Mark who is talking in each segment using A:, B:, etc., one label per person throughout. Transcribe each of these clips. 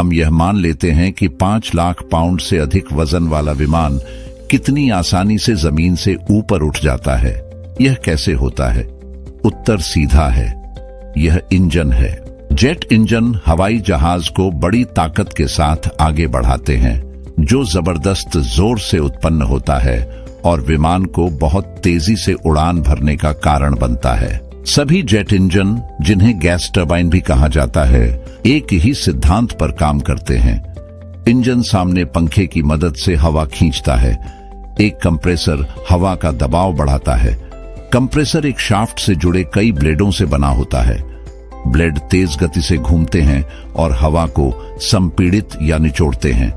A: हम यह मान लेते हैं कि 5 लाख पाउंड से अधिक वजन वाला विमान कितनी आसानी से जमीन से ऊपर उठ जाता है। यह कैसे होता है? उत्तर सीधा है, यह इंजन है। जेट इंजन हवाई जहाज को बड़ी ताकत के साथ आगे बढ़ाते हैं, जो जबरदस्त जोर से उत्पन्न होता है और विमान को बहुत तेजी से उड़ान भरने का कारण बनता है। सभी जेट इंजन, जिन्हें गैस टरबाइन भी कहा जाता है, एक ही सिद्धांत पर काम करते हैं। इंजन सामने पंखे की मदद से हवा खींचता है। एक कंप्रेसर हवा का दबाव बढ़ाता है। कंप्रेसर एक शाफ्ट से जुड़े कई ब्लेडों से बना होता है। ब्लेड तेज गति से घूमते हैं और हवा को संपीड़ित या निचोड़ते हैं।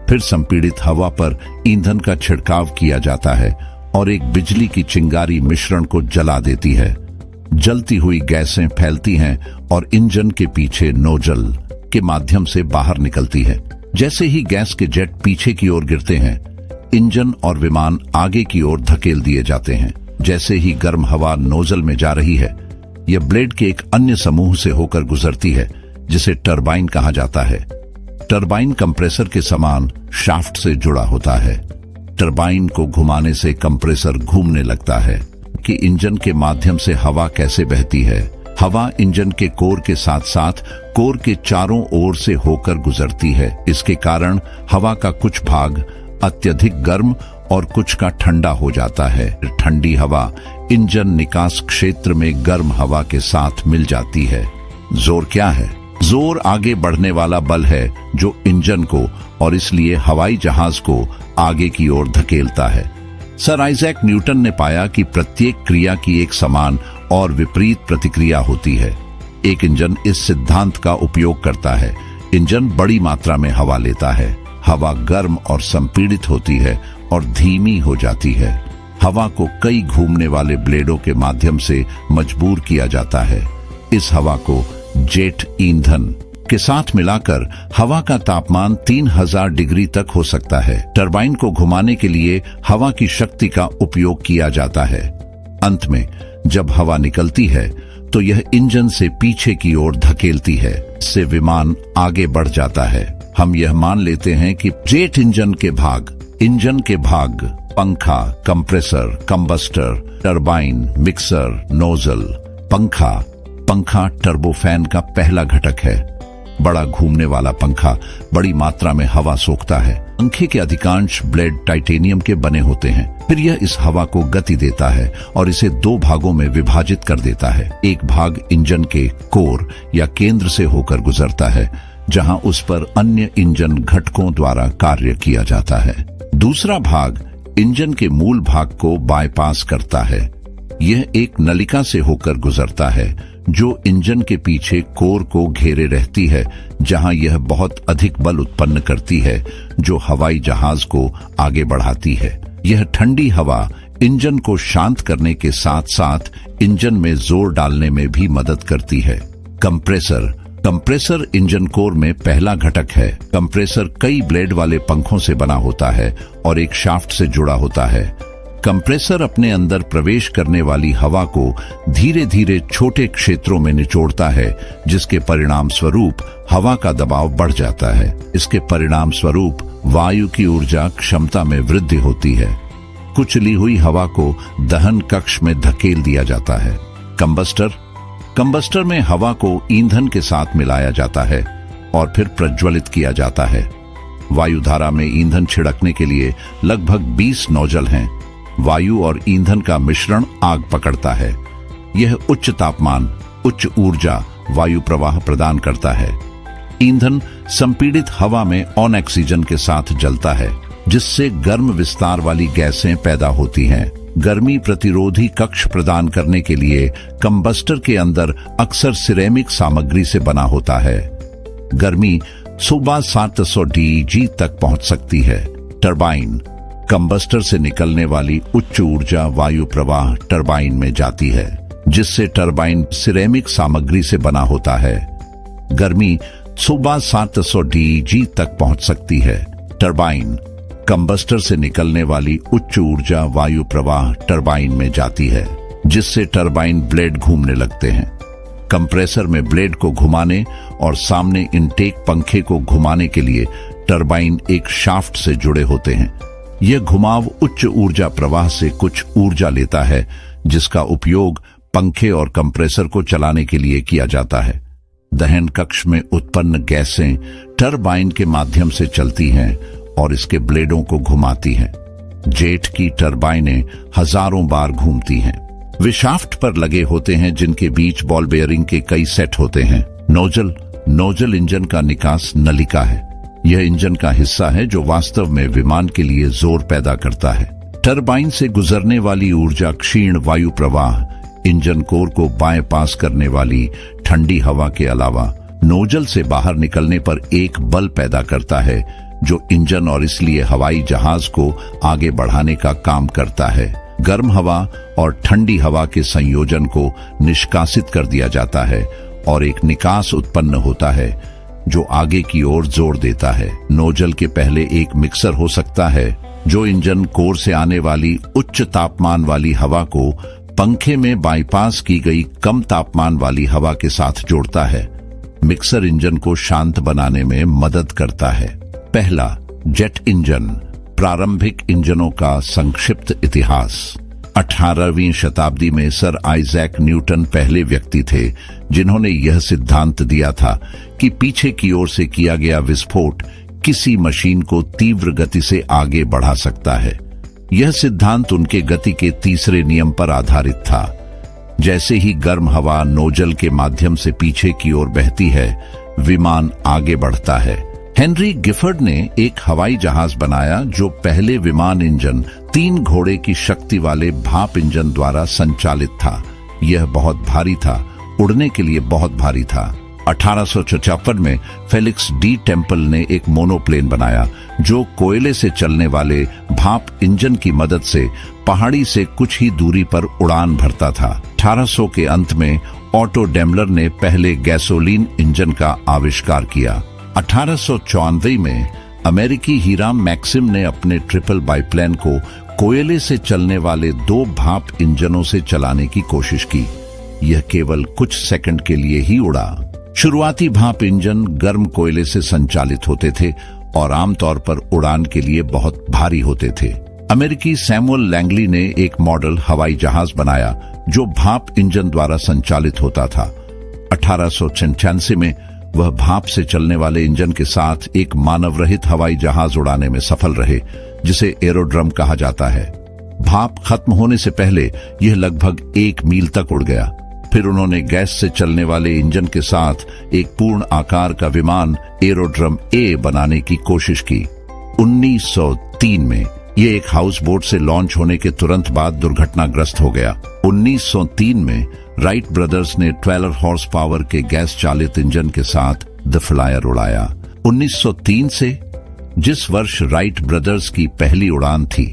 A: फिर संपीड़ित हवा पर ईंधन का छिड़काव किया जाता है और एक बिजली की चिंगारी मिश्रण को जला देती है। जलती हुई गैसें फैलती हैं और इंजन के पीछे नोजल के माध्यम से बाहर निकलती है। जैसे ही गैस के जेट पीछे की ओर गिरते हैं, इंजन और विमान आगे की ओर धकेल दिए जाते हैं। जैसे ही गर्म हवा नोजल में जा रही है, यह ब्लेड के एक अन्य समूह से होकर गुजरती है, जिसे टरबाइन कहा जाता है। टरबाइन कंप्रेसर के समान शाफ्ट से जुड़ा होता है। टरबाइन को घुमाने से कंप्रेसर घूमने लगता है। कि इंजन के माध्यम से हवा कैसे बहती है? हवा इंजन के कोर के साथ साथ कोर के चारों ओर से होकर गुजरती है। इसके कारण हवा का कुछ भाग अत्यधिक गर्म और कुछ का ठंडा हो जाता है। ठंडी हवा इंजन निकास क्षेत्र में गर्म हवा के साथ मिल जाती है। जोर क्या है? जोर आगे बढ़ने वाला बल है जो इंजन को और इसलिए हवाई जहाज को आगे की ओर धकेलता है। सर आइजैक न्यूटन ने पाया कि प्रत्येक क्रिया की एक समान और विपरीत प्रतिक्रिया होती है। एक इंजन इस सिद्धांत का उपयोग करता है। इंजन बड़ी मात्रा में हवा लेता है। हवा गर्म और संपीड़ित होती है और धीमी हो जाती है। हवा को कई घूमने वाले ब्लेडों के माध्यम से मजबूर किया जाता है। इस हवा को जेट ईंधन के साथ मिलाकर हवा का तापमान 3000 डिग्री तक हो सकता है। टरबाइन को घुमाने के लिए हवा की शक्ति का उपयोग किया जाता है। अंत में जब हवा निकलती है तो यह इंजन से पीछे की ओर धकेलती है। इससे विमान आगे बढ़ जाता है। हम यह मान लेते हैं कि जेट इंजन के भाग पंखा, compressor, combustor, turbine, mixer, nozzle. पंखा टर्बोफैन का पहला घटक है। बड़ा घूमने वाला पंखा बड़ी मात्रा में हवा सोखता है। पंखे के अधिकांश ब्लेड टाइटेनियम के बने होते हैं। फिर यह इस हवा को गति देता है और इसे 2 भागों में विभाजित कर देता है। एक भाग इंजन के कोर या केंद्र से होकर गुजरता है, जहां उस पर अन्य इंजन घटकों द्वारा कार्य किया जाता है। दूसरा भाग इंजन के मूल भाग को बाईपास करता है। यह एक नलिका से होकर गुजरता है जो इंजन के पीछे कोर को घेरे रहती है, जहां यह बहुत अधिक बल उत्पन्न करती है जो हवाई जहाज को आगे बढ़ाती है। यह ठंडी हवा इंजन को शांत करने के साथ साथ इंजन में जोर डालने में भी मदद करती है। कंप्रेसर इंजन कोर में पहला घटक है। कंप्रेसर कई ब्लेड वाले पंखों से बना होता है और एक शाफ्ट से जुड़ा होता है। कंप्रेसर अपने अंदर प्रवेश करने वाली हवा को धीरे धीरे छोटे क्षेत्रों में निचोड़ता है, जिसके परिणाम स्वरूप हवा का दबाव बढ़ जाता है। इसके परिणाम स्वरूप वायु की ऊर्जा क्षमता में वृद्धि होती है। कुचली हुई हवा को दहन कक्ष में धकेल दिया जाता है। कंबस्टर में हवा को ईंधन के साथ मिलाया जाता है और फिर प्रज्वलित किया जाता है। वायुधारा में ईंधन छिड़कने के लिए लगभग 20 नोजल हैं। वायु और ईंधन का मिश्रण आग पकड़ता है। यह उच्च तापमान, उच्च ऊर्जा वायु प्रवाह प्रदान करता है। ईंधन संपीड़ित हवा में ऑक्सीजन के साथ जलता है, जिससे गर्म विस्तार वाली गैसें पैदा होती हैं। गर्मी प्रतिरोधी कक्ष प्रदान करने के लिए कंबस्टर के अंदर अक्सर सिरेमिक सामग्री से बना होता है। गर्मी सुबह 700 DG तक पहुंच सकती है। टरबाइन कंबस्टर से निकलने वाली उच्च ऊर्जा वायु प्रवाह टरबाइन में जाती है, जिससे टरबाइन सिरेमिक सामग्री से बना होता है। गर्मी सुबह 700 DG तक पहुंच सकती है। टरबाइन कंबस्टर से निकलने वाली उच्च ऊर्जा वायु प्रवाह टरबाइन में जाती है, जिससे टरबाइन ब्लेड घूमने लगते हैं। कंप्रेसर में ब्लेड को घुमाने और सामने इनटेक पंखे को घुमाने के लिए टरबाइन एक शाफ्ट से जुड़े होते हैं। यह घुमाव उच्च ऊर्जा प्रवाह से कुछ ऊर्जा लेता है, जिसका उपयोग पंखे और कंप्रेसर को चलाने के लिए किया जाता है। दहन कक्ष में उत्पन्न गैसें टरबाइन के माध्यम से चलती हैं और इसके ब्लेडों को घुमाती हैं। जेट की टरबाइनें हजारों बार घूमती हैं। वे शाफ्ट पर लगे होते हैं, जिनके बीच बॉल बेयरिंग के कई सेट होते हैं। नोजल इंजन का निकास नलिका है। यह इंजन का हिस्सा है जो वास्तव में विमान के लिए जोर पैदा करता है। टरबाइन से गुजरने वाली ऊर्जा क्षीण वायु प्रवाह, इंजन कोर को बाएं पास करने वाली ठंडी हवा के अलावा नोजल से बाहर निकलने पर एक बल पैदा करता है, जो इंजन और इसलिए हवाई जहाज को आगे बढ़ाने का काम करता है। गर्म हवा और ठंडी हवा के संयोजन को निष्कासित कर दिया जाता है और एक निकास उत्पन्न होता है जो आगे की ओर जोर देता है। नोजल के पहले एक मिक्सर हो सकता है जो इंजन कोर से आने वाली उच्च तापमान वाली हवा को पंखे में बाईपास की गई कम तापमान वाली हवा के साथ जोड़ता है। मिक्सर इंजन को शांत बनाने में मदद करता है। पहला जेट इंजन, प्रारंभिक इंजनों का संक्षिप्त इतिहास। 18वीं शताब्दी में सर आइजैक न्यूटन पहले व्यक्ति थे जिन्होंने यह सिद्धांत दिया था कि पीछे की ओर से किया गया विस्फोट किसी मशीन को तीव्र गति से आगे बढ़ा सकता है। यह सिद्धांत उनके गति के तीसरे नियम पर आधारित था। जैसे ही गर्म हवा नोजल के माध्यम से पीछे की ओर बहती है, विमान आगे बढ़ता है। हेनरी गिफर्ड ने एक हवाई जहाज बनाया जो पहले विमान इंजन 3 घोड़े की शक्ति वाले भाप इंजन द्वारा संचालित था। यह बहुत भारी था, उड़ने के लिए बहुत भारी था। 1854 में फेलिक्स डी टेम्पल ने एक मोनोप्लेन बनाया जो कोयले से चलने वाले भाप इंजन की मदद से पहाड़ी से कुछ ही दूरी पर उड़ान भरता था। 1800 के अंत में ऑटो डेमलर ने पहले गैसोलीन इंजन का आविष्कार किया। 1894 में अमेरिकी हीराम मैक्सिम ने अपने ट्रिपल बाइप्लेन को कोयले से चलने वाले 2 भाप इंजनों से चलाने की कोशिश की। यह केवल कुछ सेकंड के लिए ही उड़ा। शुरुआती भाप इंजन गर्म कोयले से संचालित होते थे और आमतौर पर उड़ान के लिए बहुत भारी होते थे। अमेरिकी सैमुअल लैंगली ने एक मॉडल हवाई जहाज बनाया जो भाप इंजन द्वारा संचालित होता था। 1886 में वह भाप से चलने वाले इंजन के साथ एक मानव रहित हवाई जहाज उड़ाने में सफल रहे, जिसे एरोड्रम कहा जाता है। भाप खत्म होने से पहले यह लगभग 1 मील तक उड़ गया। फिर उन्होंने गैस से चलने वाले इंजन के साथ एक पूर्ण आकार का विमान एरोड्रम ए बनाने की कोशिश की। 1903 में यह एक हाउस बोट से लॉन्च होने के तुरंत बाद दुर्घटनाग्रस्त हो गया। 1903 में राइट ब्रदर्स ने 12 हॉर्स पावर के गैस चालित इंजन के साथ द फ्लायर उड़ाया। 1903 से, जिस वर्ष राइट ब्रदर्स की पहली उड़ान थी,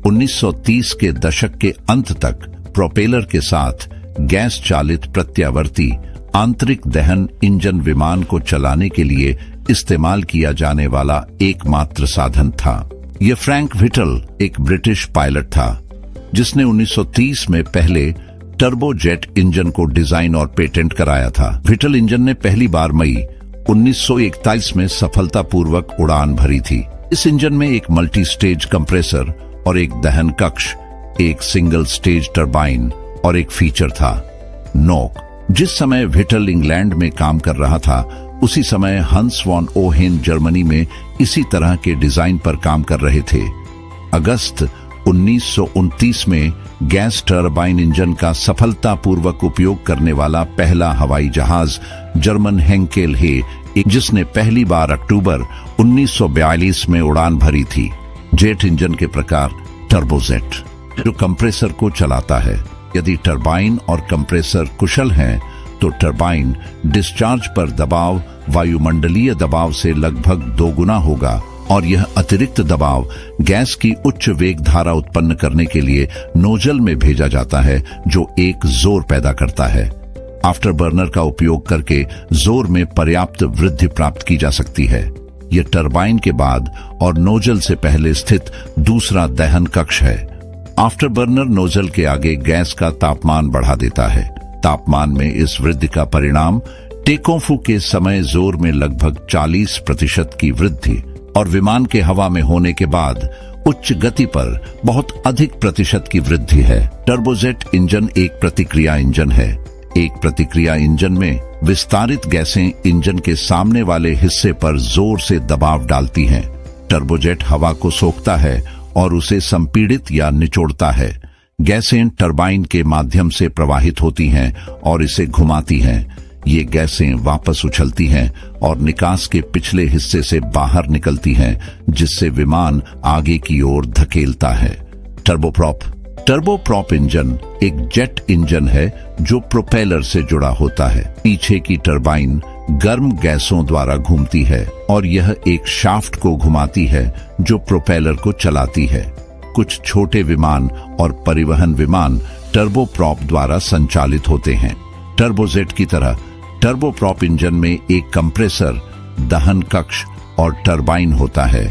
A: 1930 के दशक के अंत तक प्रोपेलर के साथ गैस चालित प्रत्यावर्ती आंतरिक दहन इंजन विमान को चलाने के लिए इस्तेमाल किया जाने वाला एकमात्र साधन था। यह फ्रैंक व्हिटल, एक ब्रिटिश पायलट था, जिसने 1930 में पहले टर्बोजेट इंजन को डिजाइन और पेटेंट कराया था। व्हिटल इंजन ने पहली बार मई 1941 में सफलतापूर्वक उड़ान भरी थी। इस इंजन में एक मल्टी स्टेज कंप्रेसर और एक दहन कक्ष, एक सिंगल स्टेज टरबाइन और एक फीचर था, नोक। जिस समय व्हिटल इंग्लैंड में काम कर रहा था, उसी समय हंस वॉन ओहेन जर्मनी में इसी तरह के डिजाइन पर काम कर रहे थे। अगस्त 1929 में गैस टरबाइन इंजन का सफलतापूर्वक उपयोग करने वाला पहला हवाई जहाज जर्मन हेंकेल हे, जिसने पहली बार अक्टूबर 1942 में उड़ान भरी थी। जेट इंजन के प्रकार टर्बोजेट, जो कंप्रेसर को चलाता है। यदि टरबाइन और कंप्रेसर कुशल हैं, तो टरबाइन डिस्चार्ज पर दबाव वायुमंडलीय दबाव से लगभग 2 गुना होगा और यह अतिरिक्त दबाव गैस की उच्च वेग धारा उत्पन्न करने के लिए नोजल में भेजा जाता है, जो एक जोर पैदा करता है। आफ्टर बर्नर का उपयोग करके जोर में पर्याप्त वृद्धि प्राप्त की जा सकती है। यह टरबाइन के बाद और नोजल से पहले स्थित दूसरा दहन कक्ष है। आफ्टर बर्नर नोजल के आगे गैस का तापमान बढ़ा देता है। तापमान में इस वृद्धि का परिणाम टेकऑफ के समय जोर में लगभग 40% की वृद्धि और विमान के हवा में होने के बाद उच्च गति पर बहुत अधिक प्रतिशत की वृद्धि है। टर्बोजेट इंजन एक प्रतिक्रिया इंजन है। एक प्रतिक्रिया इंजन में विस्तारित गैसें इंजन के सामने वाले हिस्से पर जोर से दबाव डालती हैं। टर्बोजेट हवा को सोखता है और उसे संपीड़ित या निचोड़ता है। गैसें टरबाइन के माध्यम से प्रवाहित होती हैं और इसे घुमाती हैं। ये गैसें वापस उछलती हैं और निकास के पिछले हिस्से से बाहर निकलती हैं, जिससे विमान आगे की ओर धकेलता है। टर्बोप्रॉप इंजन एक जेट इंजन है जो प्रोपेलर से जुड़ा होता है। पीछे की टरबाइन गर्म गैसों द्वारा घूमती है और यह एक शाफ्ट को घुमाती है जो प्रोपेलर को चलाती है। कुछ छोटे विमान और परिवहन विमान टर्बोप्रॉप द्वारा संचालित होते हैं। टर्बोजेट की तरह टर्बोप्रॉप इंजन में एक कंप्रेसर, दहन कक्ष और टरबाइन होता है।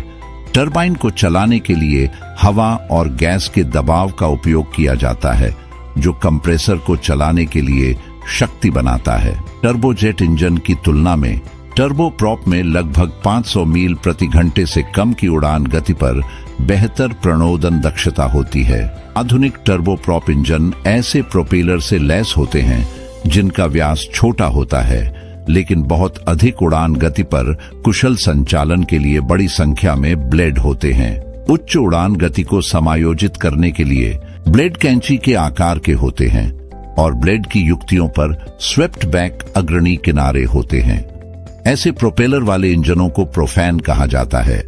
A: टरबाइन को चलाने के लिए हवा और गैस के दबाव का उपयोग किया जाता है, जो कंप्रेसर को चलाने के लिए शक्ति बनाता है। टर्बोजेट इंजन की तुलना में टर्बोप्रॉप में लगभग 500 मील प्रति घंटे से कम की उड़ान गति पर बेहतर प्रणोदन दक्षता होती है। आधुनिक टर्बोप्रॉप इंजन ऐसे प्रोपेलर से लैस होते हैं जिनका व्यास छोटा होता है, लेकिन बहुत अधिक उड़ान गति पर कुशल संचालन के लिए बड़ी संख्या में ब्लेड होते हैं। उच्च उड़ान गति को समायोजित करने के लिए ब्लेड कैंची के आकार के होते हैं और ब्लेड की युक्तियों पर स्वेप्ट बैक अग्रणी किनारे होते हैं। ऐसे प्रोपेलर वाले इंजनों को प्रोफैन कहा जाता है।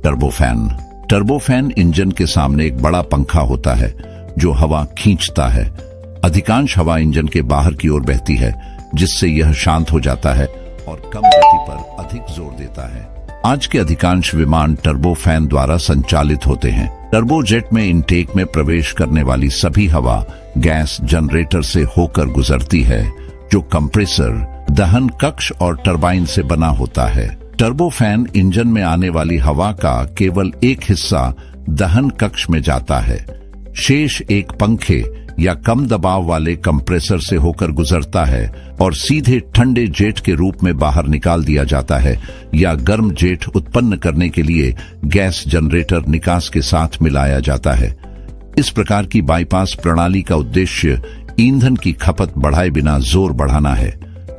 A: टर्बोफैन इंजन के सामने एक बड़ा पंखा होता है जो हवा खींचता है। अधिकांश हवा इंजन के बाहर की ओर बहती है, जिससे यह शांत हो जाता है और कम गति पर अधिक जोर देता है। आज के अधिकांश विमान टर्बोफैन द्वारा संचालित होते हैं। टर्बोजेट में इनटेक में प्रवेश करने वाली सभी हवा गैस जनरेटर से होकर गुजरती है, जो कंप्रेसर, दहन कक्ष और टरबाइन से बना होता है। टर्बोफैन इंजन में आने वाली हवा का केवल एक हिस्सा दहन कक्ष में जाता है। शेष एक पंखे या कम दबाव वाले कंप्रेसर से होकर गुजरता है और सीधे ठंडे जेट के रूप में बाहर निकाल दिया जाता है, या गर्म जेट उत्पन्न करने के लिए गैस जनरेटर निकास के साथ मिलाया जाता है। इस प्रकार की बाईपास प्रणाली का उद्देश्य ईंधन की खपत बढ़ाए बिना जोर बढ़ाना है।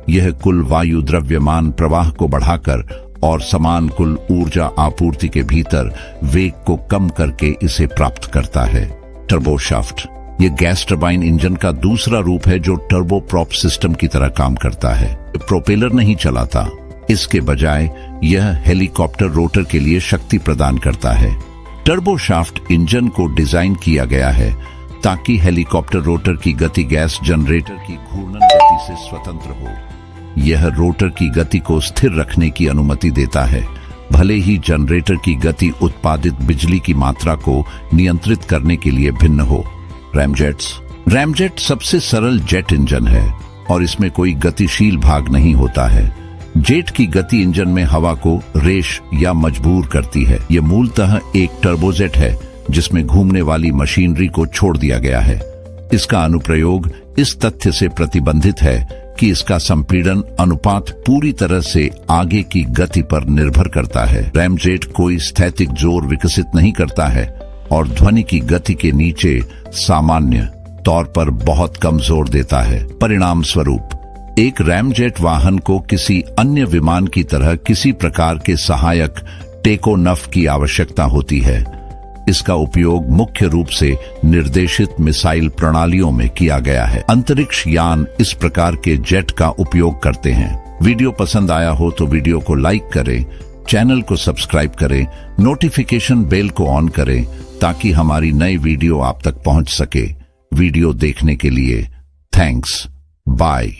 A: यह कुल वायु द्रव्यमान प्रवाह को बढ़ाकर और समान कुल ऊर्जा आपूर्ति के भीतर वेग को कम करके इसे प्राप्त करता है। टर्बोशाफ्ट ये गैस टरबाइन इंजन का दूसरा रूप है जो टर्बोप्रॉप सिस्टम की तरह काम करता है। प्रोपेलर नहीं चलाता, इसके बजाय यह हेलीकॉप्टर रोटर के लिए शक्ति प्रदान करता है। टर्बोशाफ्ट इंजन को डिजाइन किया गया है ताकि हेलीकॉप्टर रोटर की गति गैस जनरेटर की घूर्णन गति से स्वतंत्र हो। यह रोटर की गति को स्थिर रखने की अनुमति देता है, भले ही जनरेटर की गति उत्पादित बिजली की मात्रा को नियंत्रित करने के लिए भिन्न हो। रैमजेट सबसे सरल जेट इंजन है और इसमें कोई गतिशील भाग नहीं होता है। जेट की गति इंजन में हवा को रेश या मजबूर करती है। यह मूलतः एक टर्बोजेट है जिसमें घूमने वाली मशीनरी को छोड़ दिया गया है। इसका अनुप्रयोग इस तथ्य से प्रतिबंधित है कि इसका संपीड़न अनुपात पूरी तरह से आगे की गति पर निर्भर करता है। रैमजेट कोई स्थैतिक जोर विकसित नहीं करता है और ध्वनि की गति के नीचे सामान्य तौर पर बहुत कम जोर देता है। परिणाम स्वरूप एक रैमजेट वाहन को किसी अन्य विमान की तरह किसी प्रकार के सहायक टेकोनफ की आवश्यकता होती है। इसका उपयोग मुख्य रूप से निर्देशित मिसाइल प्रणालियों में किया गया है। अंतरिक्ष यान इस प्रकार के जेट का उपयोग करते हैं। वीडियो पसंद आया हो तो वीडियो को लाइक करें, चैनल को सब्सक्राइब करें, नोटिफिकेशन बेल को ऑन करें ताकि हमारी नई वीडियो आप तक पहुंच सके। वीडियो देखने के लिए थैंक्स। बाय।